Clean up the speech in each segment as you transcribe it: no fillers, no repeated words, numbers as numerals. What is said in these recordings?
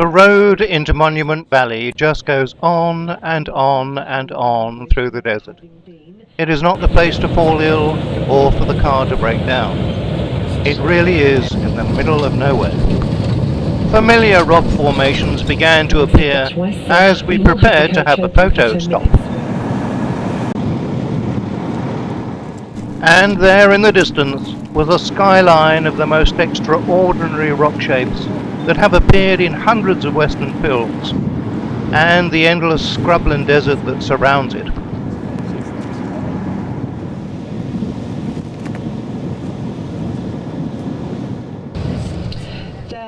road into Monument Valley just goes on and on and on through the desert. It is not the place to fall ill or for the car to break down. It really is in the middle of nowhere. Familiar rock formations began to appear as we prepared to have a photo stop. And there in the distance was a skyline of the most extraordinary rock shapes that have appeared in hundreds of Western films, and the endless scrubland desert that surrounds it.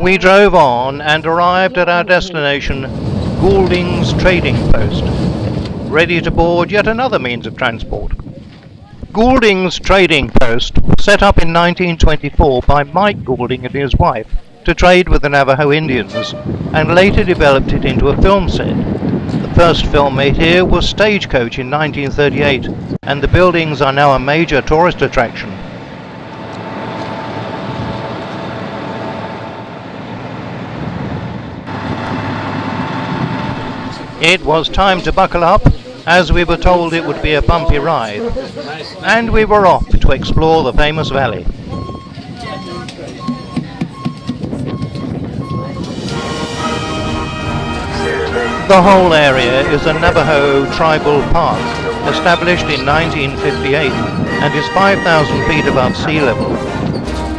We drove on and arrived at our destination, Goulding's Trading Post, ready to board yet another means of transport. Goulding's Trading Post was set up in 1924 by Mike Goulding and his wife to trade with the Navajo Indians, and later developed it into a film set. The first film made here was Stagecoach in 1938, and the buildings are now a major tourist attraction. It was time to buckle up, as we were told it would be a bumpy ride, and we were off to explore the famous valley. The whole area is a Navajo tribal park, established in 1958 and is 5,000 feet above sea level.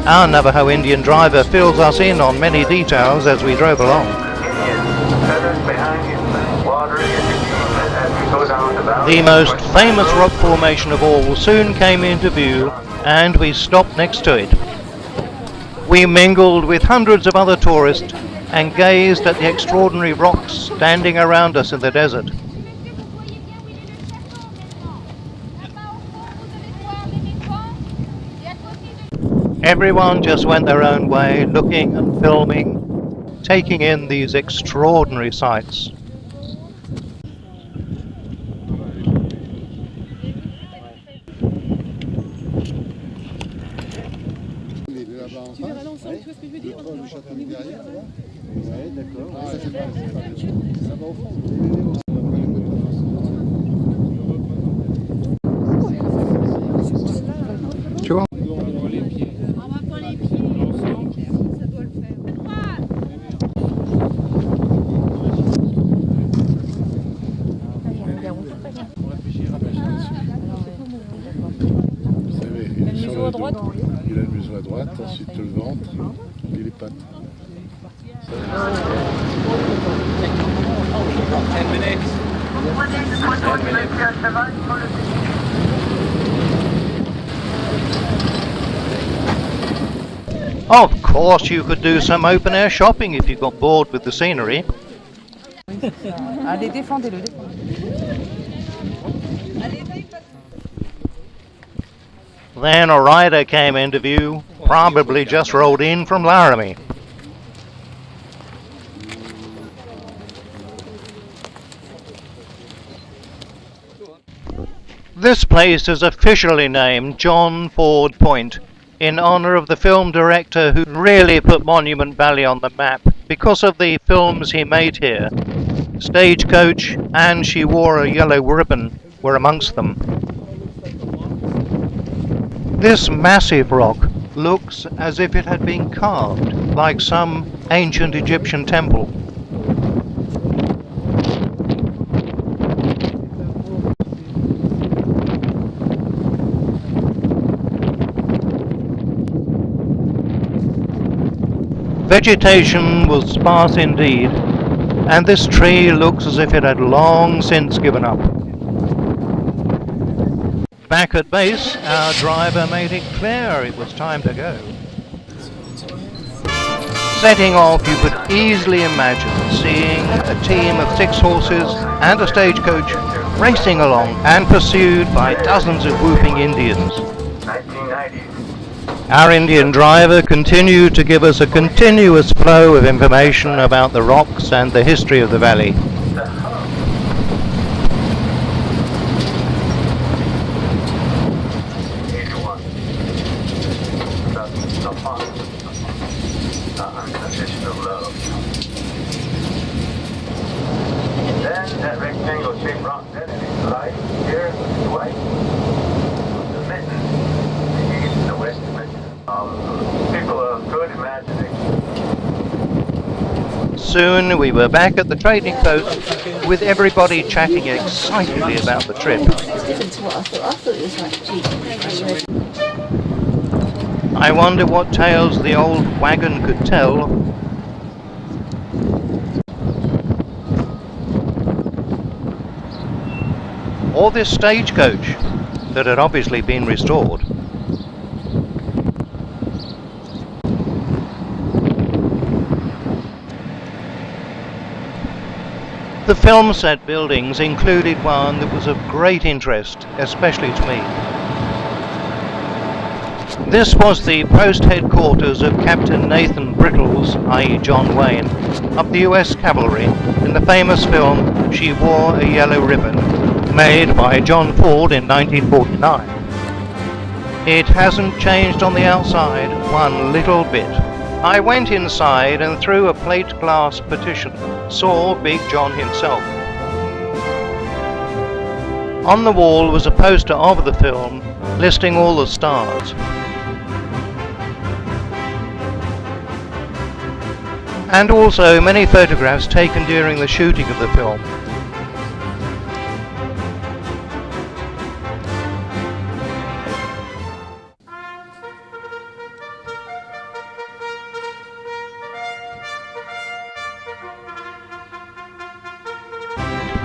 Our Navajo Indian driver fills us in on many details as we drove along. The most famous rock formation of all soon came into view, and we stopped next to it. We mingled with hundreds of other tourists and gazed at the extraordinary rocks standing around us in the desert. Everyone just went their own way, looking and filming, taking in these extraordinary sights. Sure. Il a une maison à droite, ensuite le ventre et les pattes. Of course you could do some open-air shopping if you got bored with the scenery. Allez, défendez-le. Then a rider came into view, probably just rolled in from Laramie. This place is officially named John Ford Point, in honor of the film director who really put Monument Valley on the map because of the films he made here. Stagecoach and She Wore a Yellow Ribbon were amongst them. This massive rock looks as if it had been carved, like some ancient Egyptian temple. Vegetation was sparse indeed, and this tree looks as if it had long since given up. Back at base, our driver made it clear it was time to go. Setting off, you could easily imagine seeing a team of 6 horses and a stagecoach racing along and pursued by dozens of whooping Indians. 1990s. Our Indian driver continued to give us a continuous flow of information about the rocks and the history of the valley. Soon we were back at the trading post with everybody chatting excitedly about the trip. Different to what I thought. I thought it was like cheap. I wonder what tales the old wagon could tell. Or this stagecoach that had obviously been restored. The film set buildings included one that was of great interest, especially to me. This was the post headquarters of Captain Nathan Brittles, i.e. John Wayne, of the US Cavalry in the famous film She Wore a Yellow Ribbon, made by John Ford in 1949. It hasn't changed on the outside one little bit. I went inside and through a plate glass partition saw Big John himself. On the wall was a poster of the film listing all the stars. And also many photographs taken during the shooting of the film.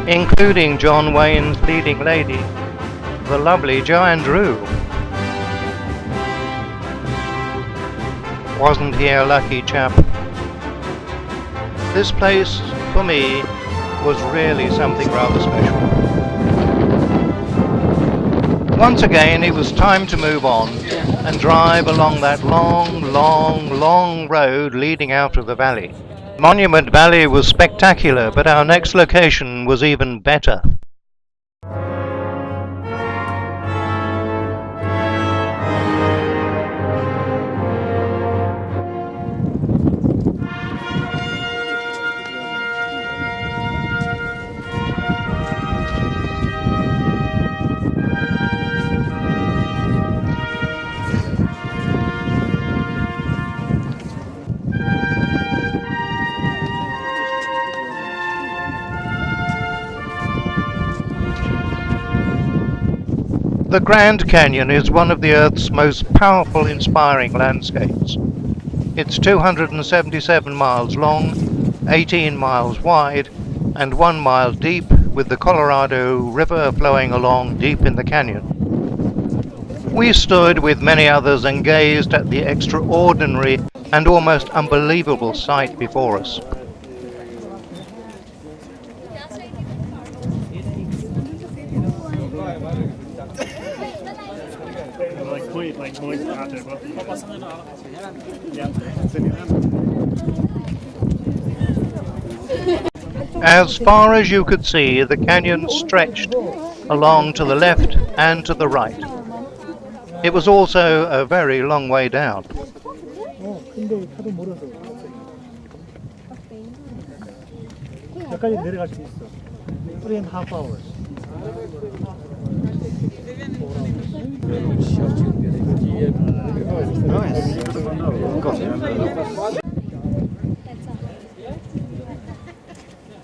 Including John Wayne's leading lady, the lovely Joanne Drew. Wasn't he a lucky chap? This place, for me, was really something rather special. Once again, it was time to move on and drive along that long road leading out of the valley. Monument Valley was spectacular, but our next location was even better. The Grand Canyon is one of the Earth's most powerful, inspiring landscapes. It's 277 miles long, 18 miles wide, and 1 mile deep, with the Colorado River flowing along deep in the canyon. We stood with many others and gazed at the extraordinary and almost unbelievable sight before us. As far as you could see, the canyon stretched along to the left and to the right. It was also a very long way down.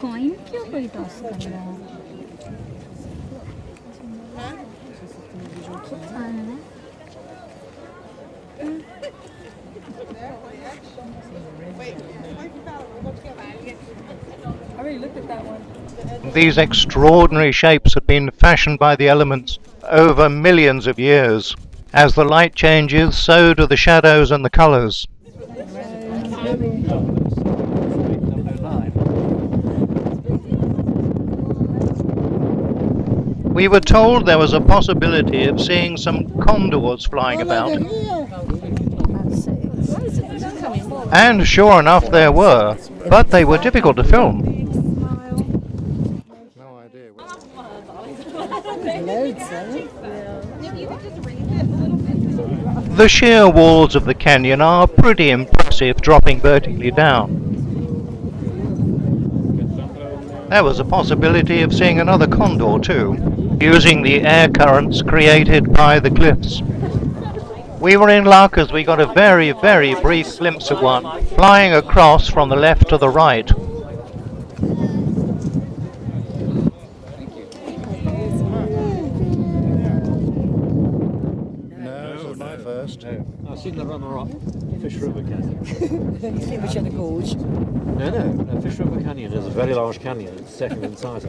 Coin क्यों कोई toss कर रहा है? I already looked at that one. These extraordinary shapes have been fashioned by the elements over millions of years. As the light changes, so do the shadows and the colors. We were told there was a possibility of seeing some condors flying about. And sure enough there were, but they were difficult to film. No idea. The sheer walls of the canyon are pretty impressive, dropping vertically down. There was a possibility of seeing another condor too, using the air currents created by the cliffs. We were in luck as we got a very brief glimpse of one, flying across from the left to the right, first. No, I've seen the runner-up, Fish River Canyon. You think we should have gorge? No, Fish River Canyon is a very large canyon. It's second in size.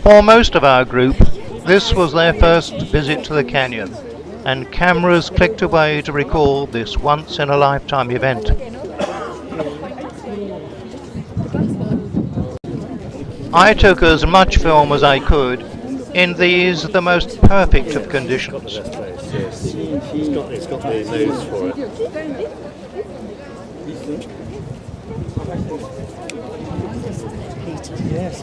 For most of our group, this was their first visit to the canyon, and cameras clicked away to record this once-in-a-lifetime event. I took as much film as I could in these, the most perfect of conditions. Yes, it's got the nose for it. Yes.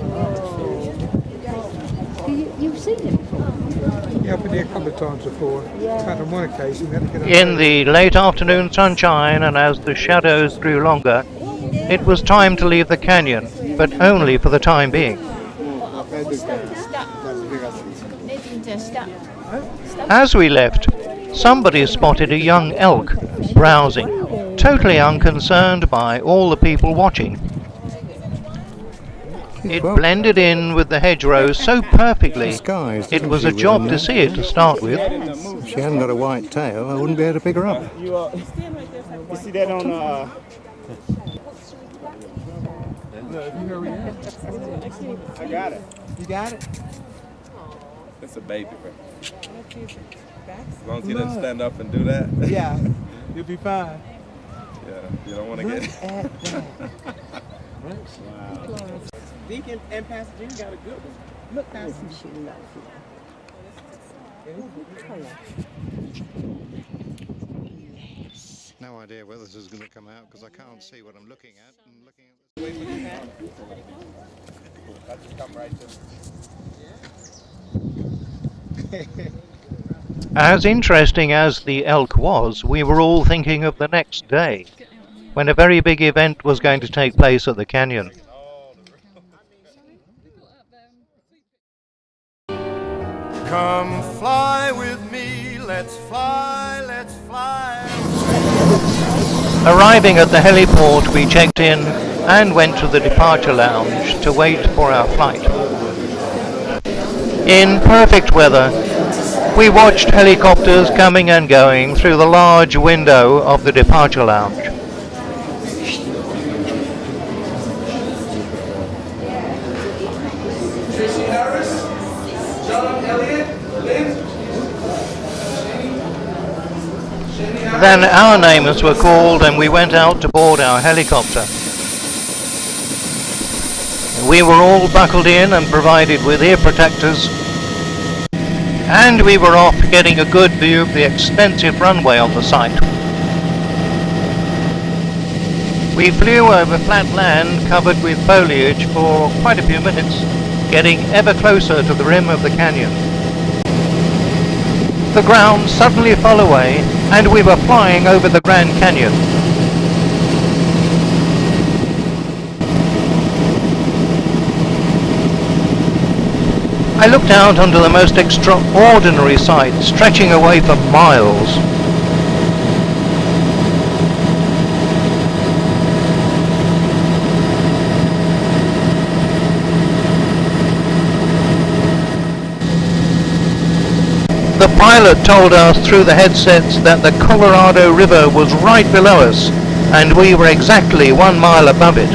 You've seen it before? Yeah, I've been here a couple of times before. In fact, on one occasion, we had to get In the late afternoon sunshine, and as the shadows grew longer, it was time to leave the canyon, but only for the time being. As we left, somebody spotted a young elk browsing, totally unconcerned by all the people watching. It blended in with the hedgerows so perfectly, it was a job to see it to start with. If she hadn't got a white tail, I wouldn't be able to pick her up. You see that on I got it. You got it? It's a baby, bro. As long as you didn't stand up and do that. Yeah, you'll be fine. Yeah, you don't want to get it. At that. Wow. Deacon and Pastor Jim got a good one. Look, Pastor Jim. No idea whether this is going to come out because I can't see what I'm looking at. I'm looking at I just come right to As interesting as the elk was, we were all thinking of the next day, when a very big event was going to take place at the canyon. Come fly with me, let's fly, let's fly. Arriving at the heliport, we checked in and went to the departure lounge to wait for our flight. In perfect weather, we watched helicopters coming and going through the large window of the departure lounge. Then our names were called and we went out to board our helicopter. We were all buckled in and provided with ear protectors, and we were off getting a good view of the extensive runway on the site. We flew over flat land covered with foliage for quite a few minutes, getting ever closer to the rim of the canyon. The ground suddenly fell away and we were flying over the Grand Canyon. I looked out onto the most extraordinary sight, stretching away for miles. The pilot told us through the headsets that the Colorado River was right below us, and we were exactly 1 mile above it.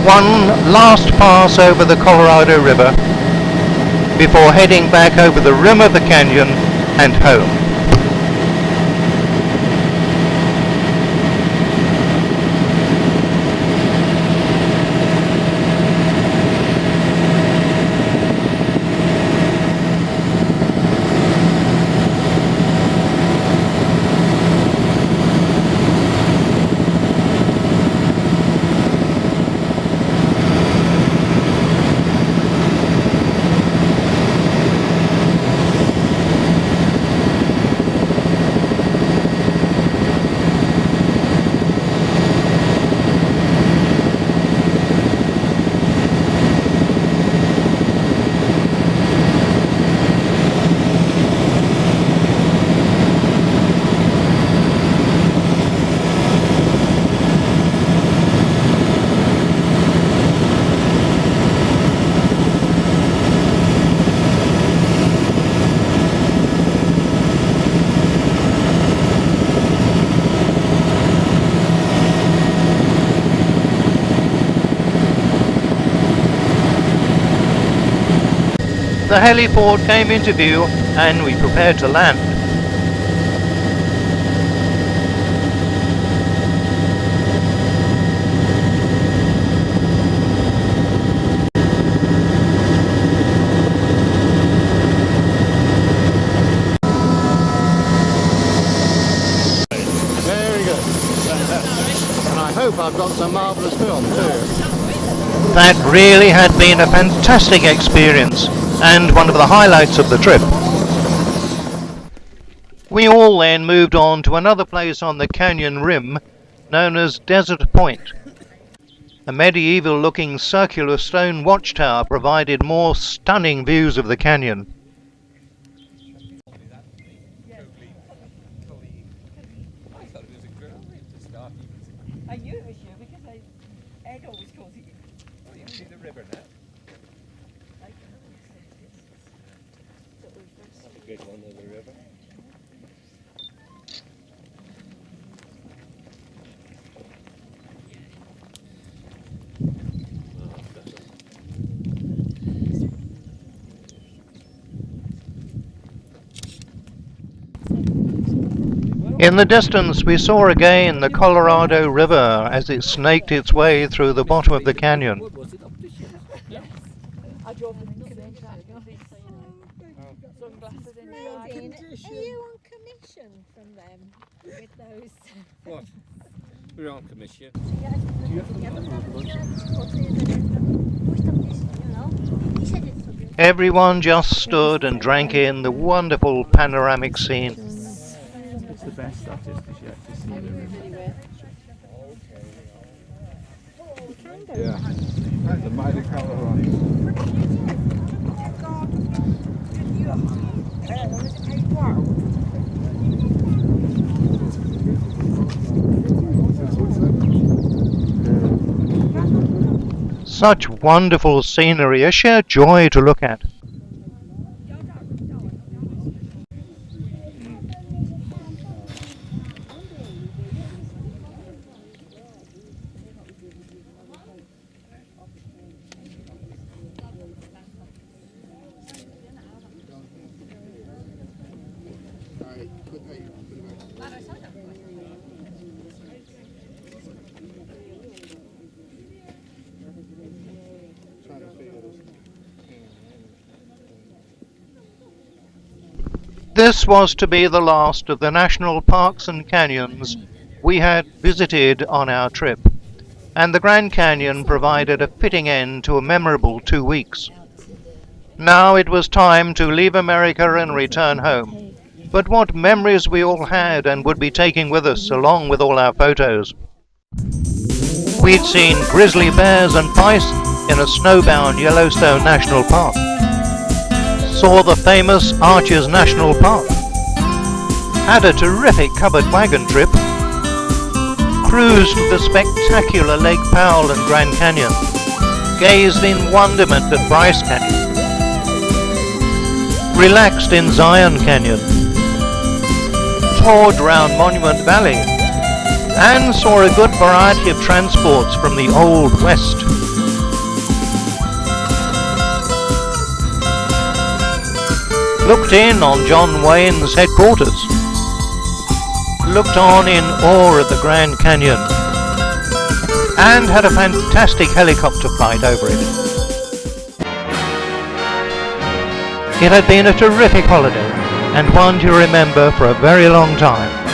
One last pass over the Colorado River before heading back over the rim of the canyon and home. The heliport came into view and we prepared to land. Very good. And I hope I've got some marvellous film too. That really had been a fantastic experience and one of the highlights of the trip. We all then moved on to another place on the canyon rim known as Desert Point. A medieval looking circular stone watchtower provided more stunning views of the canyon. I knew it was you because Ed always calls it you. Oh, you can see the river now. That's a good one of the river. In the distance we saw again the Colorado River as it snaked its way through the bottom of the canyon. I drove them in sunglasses in the garden. Are you on commission from them with those? What? We're on commission. Everyone just stood and drank in the wonderful panoramic scene. It's the best artist is yet to see the river. Yeah. The mighty Colorado. Such wonderful scenery, a sheer joy to look at. This was to be the last of the national parks and canyons we had visited on our trip, and the Grand Canyon provided a fitting end to a memorable 2 weeks. Now it was time to leave America and return home, but what memories we all had and would be taking with us along with all our photos. We'd seen grizzly bears and bison in a snowbound Yellowstone National Park. Saw the famous Arches National Park. Had a terrific covered wagon trip. Cruised the spectacular Lake Powell and Grand Canyon. Gazed in wonderment at Bryce Canyon. Relaxed in Zion Canyon. Toured round Monument Valley. And saw a good variety of transports from the Old West. looked in on John Wayne's headquarters, looked on in awe at the Grand Canyon, and had a fantastic helicopter flight over it. It had been a terrific holiday, and one to remember for a very long time.